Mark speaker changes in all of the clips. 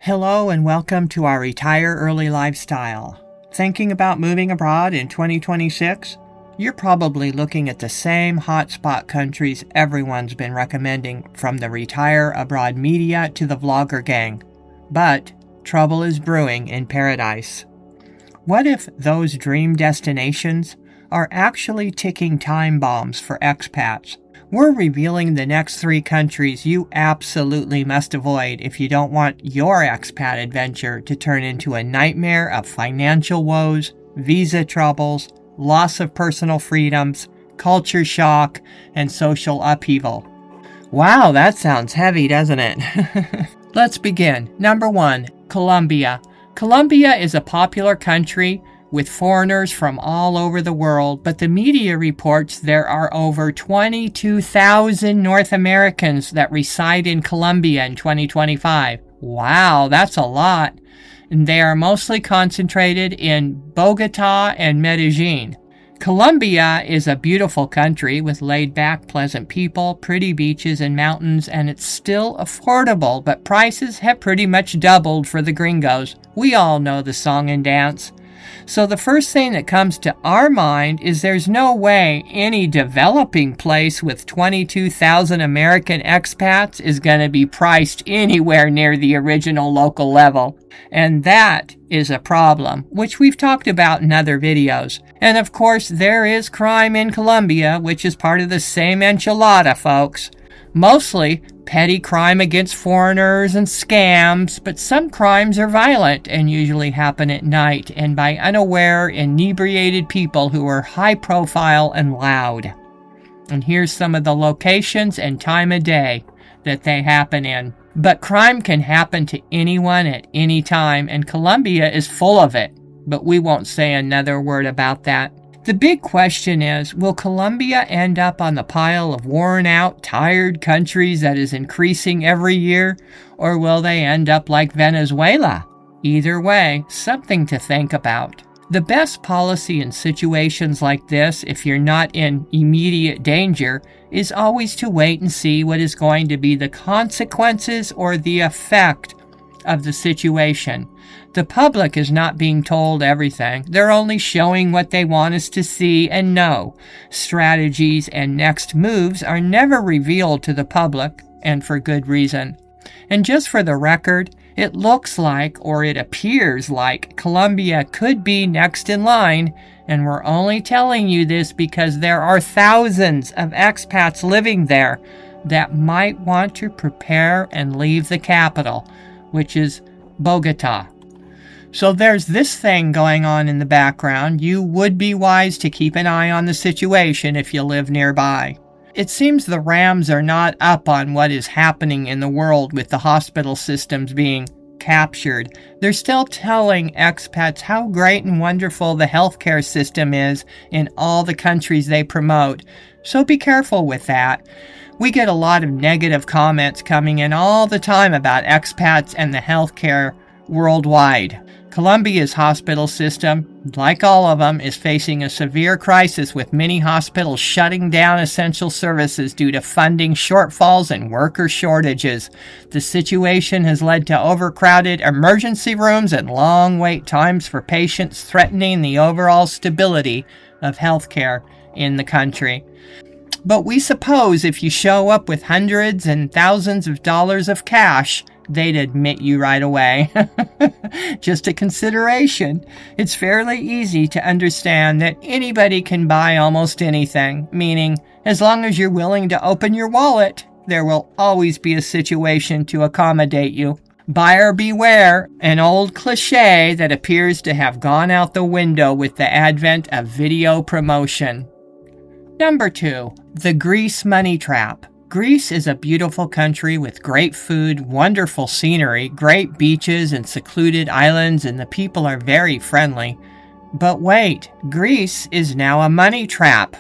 Speaker 1: Hello and welcome to our Retire Early lifestyle. Thinking about moving abroad in 2026? You're probably looking at the same hotspot countries everyone's been recommending, from the Retire Abroad media to the vlogger gang. But trouble is brewing in paradise. What if those dream destinations are actually ticking time bombs for expats? We're revealing the next 3 countries you absolutely must avoid if you don't want your expat adventure to turn into a nightmare of financial woes, visa troubles, loss of personal freedoms, culture shock, and social upheaval. Wow, that sounds heavy, doesn't it? Let's begin. Number 1, Colombia. Colombia is a popular country with foreigners from all over the world, but the media reports there are over 22,000 North Americans that reside in Colombia in 2025. Wow, that's a lot. And they are mostly concentrated in Bogota and Medellin. Colombia is a beautiful country with laid-back, pleasant people, pretty beaches and mountains, and it's still affordable, but prices have pretty much doubled for the gringos. We all know the song and dance. So the first thing that comes to our mind is there's no way any developing place with 22,000 American expats is going to be priced anywhere near the original local level. And that is a problem, which we've talked about in other videos. And of course, there is crime in Colombia, which is part of the same enchilada, folks. Mostly petty crime against foreigners and scams, but some crimes are violent and usually happen at night and by unaware, inebriated people who are high profile and loud. And here's some of the locations and time of day that they happen in. But crime can happen to anyone at any time, and Colombia is full of it. But we won't say another word about that. The big question is, will Colombia end up on the pile of worn-out, tired countries that is increasing every year, or will they end up like Venezuela? Either way, something to think about. The best policy in situations like this, if you're not in immediate danger, is always to wait and see what is going to be the consequences or the effect of the situation. The public is not being told everything. They're only showing what they want us to see and know. Strategies and next moves are never revealed to the public, and for good reason. And just for the record, it looks like, or it appears like, Colombia could be next in line, and we're only telling you this because there are thousands of expats living there that might want to prepare and leave the capital, which is Bogota. So there's this thing going on in the background. You would be wise to keep an eye on the situation if you live nearby. It seems the Rams are not up on what is happening in the world with the hospital systems being captured. They're still telling expats how great and wonderful the healthcare system is in all the countries they promote. So be careful with that. We get a lot of negative comments coming in all the time about expats and the healthcare worldwide. Colombia's hospital system, like all of them, is facing a severe crisis, with many hospitals shutting down essential services due to funding shortfalls and worker shortages. The situation has led to overcrowded emergency rooms and long wait times for patients, threatening the overall stability of healthcare in the country. But we suppose if you show up with hundreds and thousands of dollars of cash, they'd admit you right away. Just a consideration. It's fairly easy to understand that anybody can buy almost anything, meaning as long as you're willing to open your wallet, there will always be a situation to accommodate you. Buyer beware, an old cliche that appears to have gone out the window with the advent of video promotion. Number 2, the Greece money trap. Greece is a beautiful country with great food, wonderful scenery, great beaches and secluded islands, and the people are very friendly. But wait, Greece is now a money trap.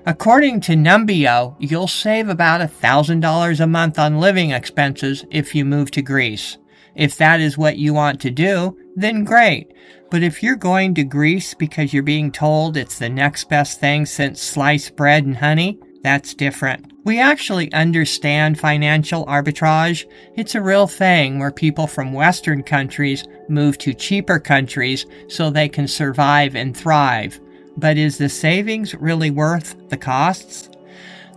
Speaker 1: According to Numbeo, you'll save about $1,000 a month on living expenses if you move to Greece. If that is what you want to do, then great. But if you're going to Greece because you're being told it's the next best thing since sliced bread and honey, that's different. We actually understand financial arbitrage. It's a real thing where people from Western countries move to cheaper countries so they can survive and thrive. But is the savings really worth the costs?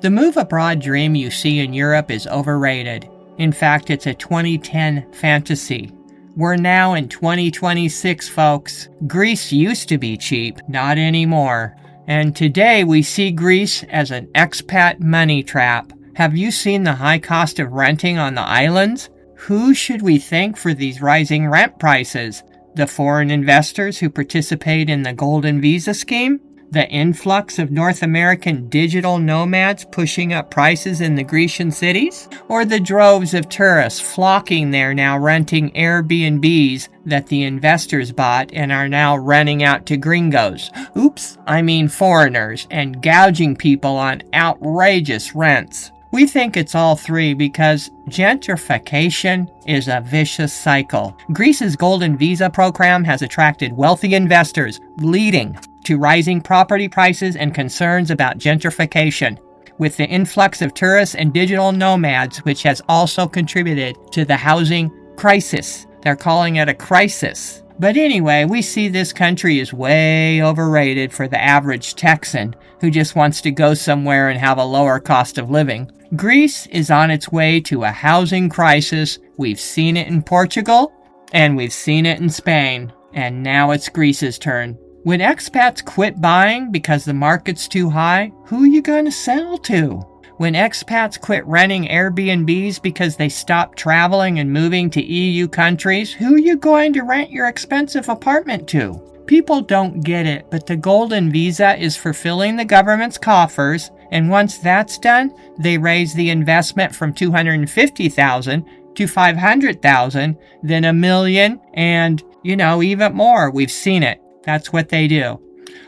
Speaker 1: The move abroad dream you see in Europe is overrated. In fact, it's a 2010 fantasy. We're now in 2026, folks. Greece used to be cheap, not anymore. And today we see Greece as an expat money trap. Have you seen the high cost of renting on the islands? Who should we thank for these rising rent prices? The foreign investors who participate in the Golden Visa scheme? The influx of North American digital nomads pushing up prices in the Grecian cities? Or the droves of tourists flocking there now renting Airbnbs that the investors bought and are now renting out to gringos? Oops, I mean foreigners, and gouging people on outrageous rents. We think it's all three because gentrification is a vicious cycle. Greece's Golden Visa program has attracted wealthy investors, leading to rising property prices and concerns about gentrification, with the influx of tourists and digital nomads, which has also contributed to the housing crisis. They're calling it a crisis. But anyway, we see this country is way overrated for the average Texan who just wants to go somewhere and have a lower cost of living. Greece is on its way to a housing crisis. We've seen it in Portugal, and we've seen it in Spain, and now it's Greece's turn. When expats quit buying because the market's too high, who are you going to sell to? When expats quit renting Airbnbs because they stopped traveling and moving to EU countries, who are you going to rent your expensive apartment to? People don't get it, but the Golden Visa is fulfilling the government's coffers, and once that's done, they raise the investment from $250,000 to $500,000, then $1 million, and, even more. We've seen it. That's what they do.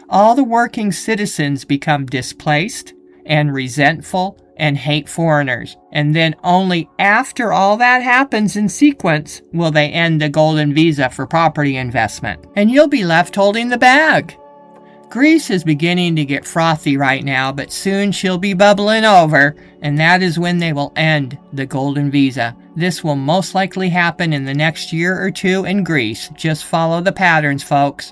Speaker 1: All the working citizens become displaced and resentful and hate foreigners. And then only after all that happens in sequence will they end the Golden Visa for property investment. And you'll be left holding the bag. Greece is beginning to get frothy right now, but soon she'll be bubbling over, and that is when they will end the Golden Visa. This will most likely happen in the next year or two in Greece. Just follow the patterns, folks.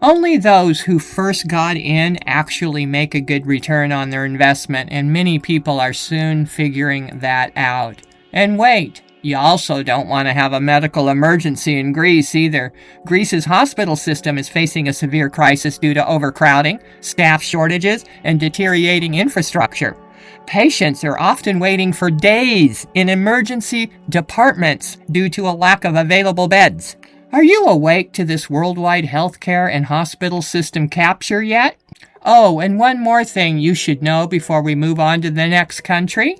Speaker 1: Only those who first got in actually make a good return on their investment, and many people are soon figuring that out. And wait, you also don't want to have a medical emergency in Greece either. Greece's hospital system is facing a severe crisis due to overcrowding, staff shortages, and deteriorating infrastructure. Patients are often waiting for days in emergency departments due to a lack of available beds. Are you awake to this worldwide healthcare and hospital system capture yet? Oh, and one more thing you should know before we move on to the next country.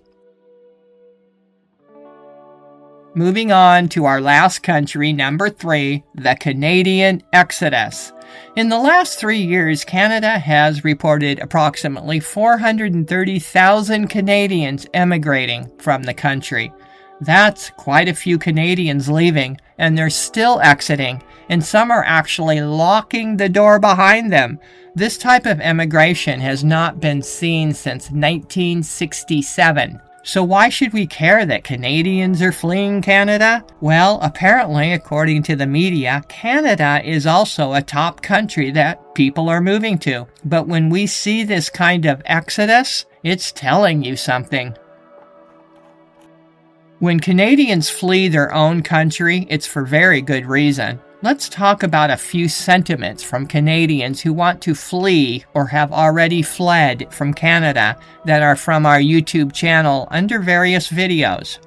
Speaker 1: Moving on to our last country, number 3, the Canadian exodus. In the last 3 years, Canada has reported approximately 430,000 Canadians emigrating from the country. That's quite a few Canadians leaving, and they're still exiting, and some are actually locking the door behind them. This type of emigration has not been seen since 1967. So why should we care that Canadians are fleeing Canada? Well, apparently, according to the media, Canada is also a top country that people are moving to. But when we see this kind of exodus, it's telling you something. When Canadians flee their own country, it's for very good reason. Let's talk about a few sentiments from Canadians who want to flee or have already fled from Canada that are from our YouTube channel under various videos.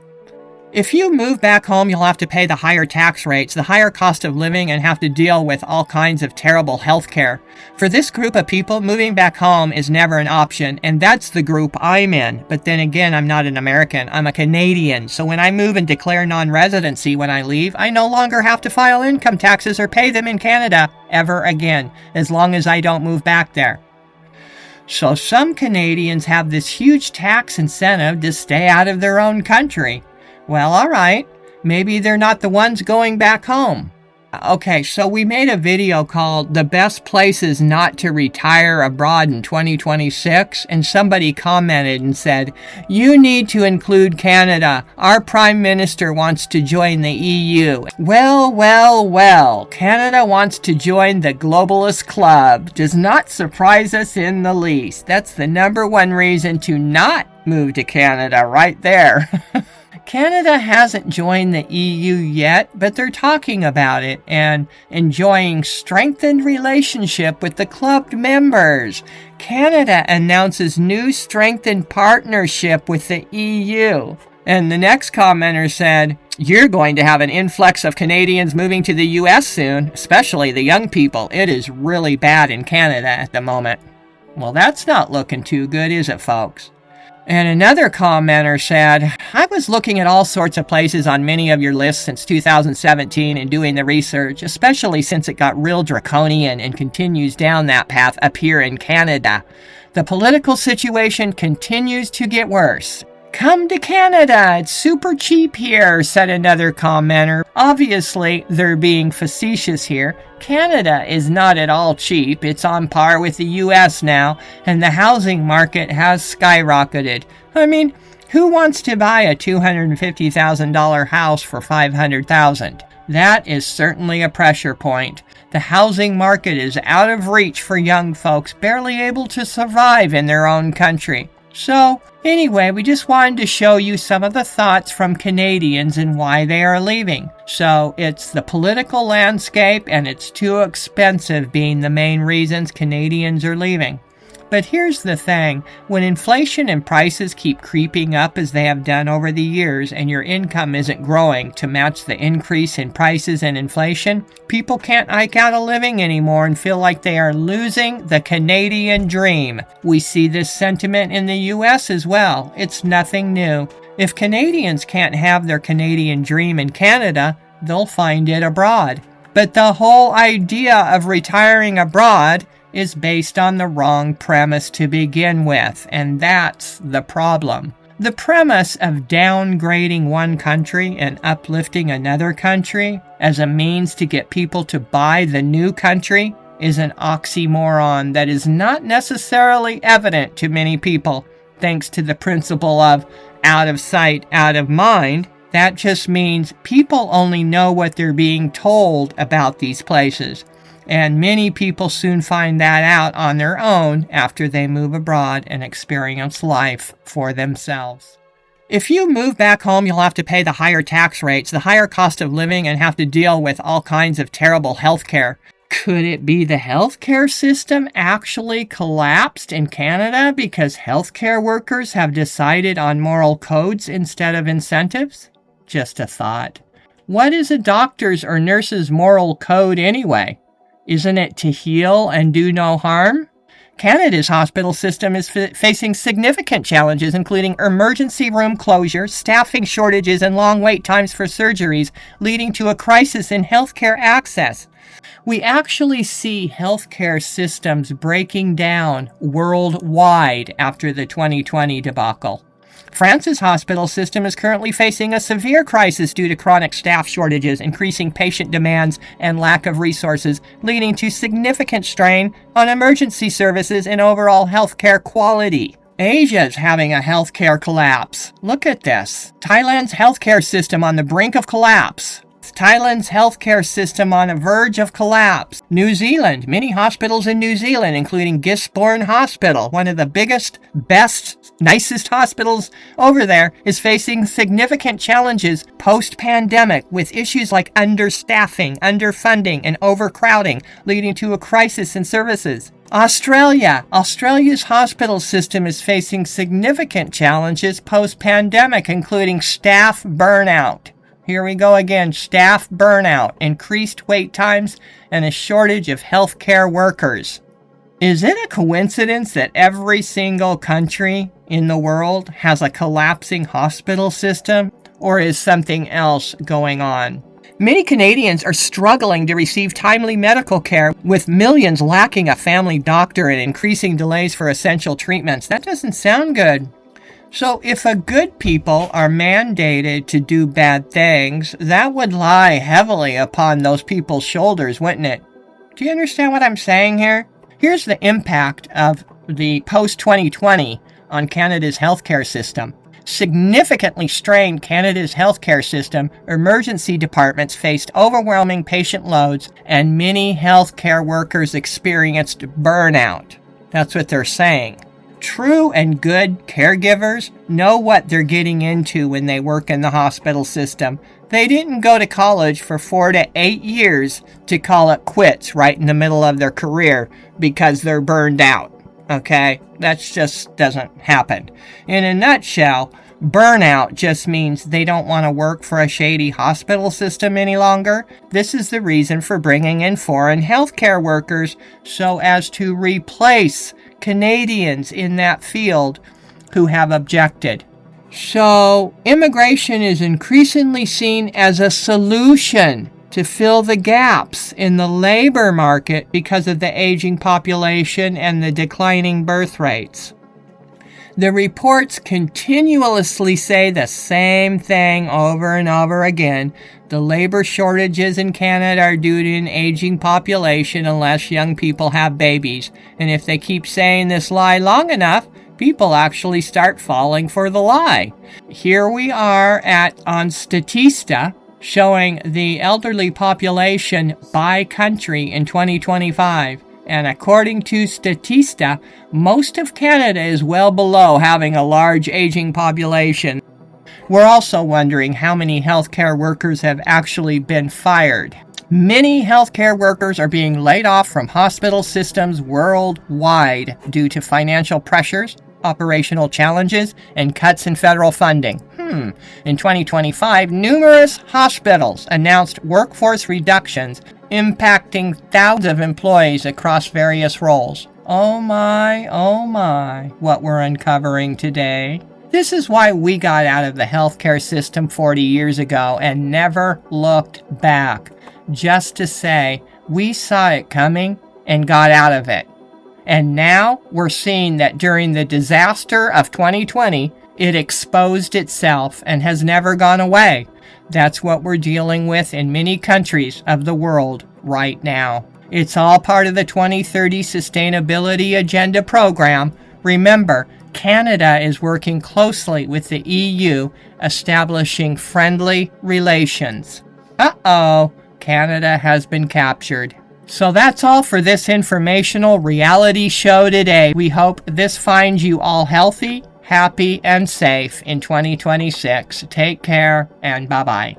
Speaker 1: If you move back home, you'll have to pay the higher tax rates, the higher cost of living, and have to deal with all kinds of terrible health care. For this group of people, moving back home is never an option, and that's the group I'm in. But then again, I'm not an American, I'm a Canadian. So when I move and declare non-residency when I leave, I no longer have to file income taxes or pay them in Canada ever again, as long as I don't move back there. So some Canadians have this huge tax incentive to stay out of their own country. Well, all right, maybe they're not the ones going back home. Okay, so we made a video called The Best Places Not to Retire Abroad in 2026, and somebody commented and said, "You need to include Canada. Our Prime Minister wants to join the EU." Well, Canada wants to join the globalist club. Does not surprise us in the least. That's the number one reason to not move to Canada right there. Canada hasn't joined the EU yet, but they're talking about it and enjoying strengthened relationship with the club members. Canada announces new strengthened partnership with the EU. And the next commenter said, "You're going to have an influx of Canadians moving to the US soon, especially the young people. It is really bad in Canada at the moment." Well, that's not looking too good, is it, folks? And another commenter said, "I was looking at all sorts of places on many of your lists since 2017 and doing the research, especially since it got real draconian and continues down that path up here in Canada. The political situation continues to get worse. Come to Canada, it's super cheap here," said another commenter. Obviously, they're being facetious here. Canada is not at all cheap. It's on par with the US now, and the housing market has skyrocketed. I mean, who wants to buy a $250,000 house for $500,000? That is certainly a pressure point. The housing market is out of reach for young folks, barely able to survive in their own country. So, anyway, we just wanted to show you some of the thoughts from Canadians and why they are leaving. So, it's the political landscape and it's too expensive being the main reasons Canadians are leaving. But here's the thing, when inflation and prices keep creeping up as they have done over the years and your income isn't growing to match the increase in prices and inflation, people can't eke out a living anymore and feel like they are losing the Canadian dream. We see this sentiment in the US as well. It's nothing new. If Canadians can't have their Canadian dream in Canada, they'll find it abroad. But the whole idea of retiring abroad is based on the wrong premise to begin with, and that's the problem. The premise of downgrading one country and uplifting another country as a means to get people to buy the new country is an oxymoron that is not necessarily evident to many people, thanks to the principle of out of sight, out of mind. That just means people only know what they're being told about these places. And many people soon find that out on their own after they move abroad and experience life for themselves. If you move back home, you'll have to pay the higher tax rates, the higher cost of living, and have to deal with all kinds of terrible health care. Could it be the healthcare system actually collapsed in Canada because healthcare workers have decided on moral codes instead of incentives? Just a thought. What is a doctor's or nurse's moral code anyway? Isn't it to heal and do no harm? Canada's hospital system is facing significant challenges, including emergency room closures, staffing shortages, and long wait times for surgeries, leading to a crisis in healthcare access. We actually see healthcare systems breaking down worldwide after the 2020 debacle. France's hospital system is currently facing a severe crisis due to chronic staff shortages, increasing patient demands, and lack of resources, leading to significant strain on emergency services and overall healthcare quality. Asia's having a healthcare collapse. Look at this. Thailand's healthcare system on the brink of collapse. Thailand's healthcare system on the verge of collapse. New Zealand, many hospitals in New Zealand, including Gisborne Hospital, one of the biggest, best, nicest hospitals over there, is facing significant challenges post-pandemic with issues like understaffing, underfunding, and overcrowding, leading to a crisis in services. Australia's hospital system is facing significant challenges post-pandemic, including staff burnout. Here we go again, staff burnout, increased wait times, and a shortage of healthcare workers. Is it a coincidence that every single country in the world has a collapsing hospital system, or is something else going on? Many Canadians are struggling to receive timely medical care, with millions lacking a family doctor and increasing delays for essential treatments. That doesn't sound good. So if a good people are mandated to do bad things, that would lie heavily upon those people's shoulders, wouldn't it? Do you understand what I'm saying here? Here's the impact of the post-2020 on Canada's healthcare system. Significantly strained Canada's healthcare system, emergency departments faced overwhelming patient loads, and many healthcare workers experienced burnout. That's what they're saying. True and good caregivers know what they're getting into when they work in the hospital system. They didn't go to college for 4 to 8 years to call it quits right in the middle of their career because they're burned out. Okay? That just doesn't happen. In a nutshell, burnout just means they don't want to work for a shady hospital system any longer. This is the reason for bringing in foreign healthcare workers so as to replace Canadians in that field who have objected. So, immigration is increasingly seen as a solution to fill the gaps in the labor market because of the aging population and the declining birth rates. The reports continuously say the same thing over and over again. The labor shortages in Canada are due to an aging population unless young people have babies. And if they keep saying this lie long enough, people actually start falling for the lie. Here we are on Statista, showing the elderly population by country in 2025. And according to Statista, most of Canada is well below having a large aging population. We're also wondering how many healthcare workers have actually been fired. Many healthcare workers are being laid off from hospital systems worldwide due to financial pressures, operational challenges, and cuts in federal funding. In 2025, numerous hospitals announced workforce reductions impacting thousands of employees across various roles. Oh my, what we're uncovering today. This is why we got out of the healthcare system 40 years ago and never looked back. Just to say, we saw it coming and got out of it. And now we're seeing that during the disaster of 2020, it exposed itself and has never gone away. That's what we're dealing with in many countries of the world right now. It's all part of the 2030 Sustainability Agenda program. Remember, Canada is working closely with the EU, establishing friendly relations. Canada has been captured. So that's all for this informational reality show today. We hope this finds you all healthy, happy, and safe in 2026. Take care, and bye-bye.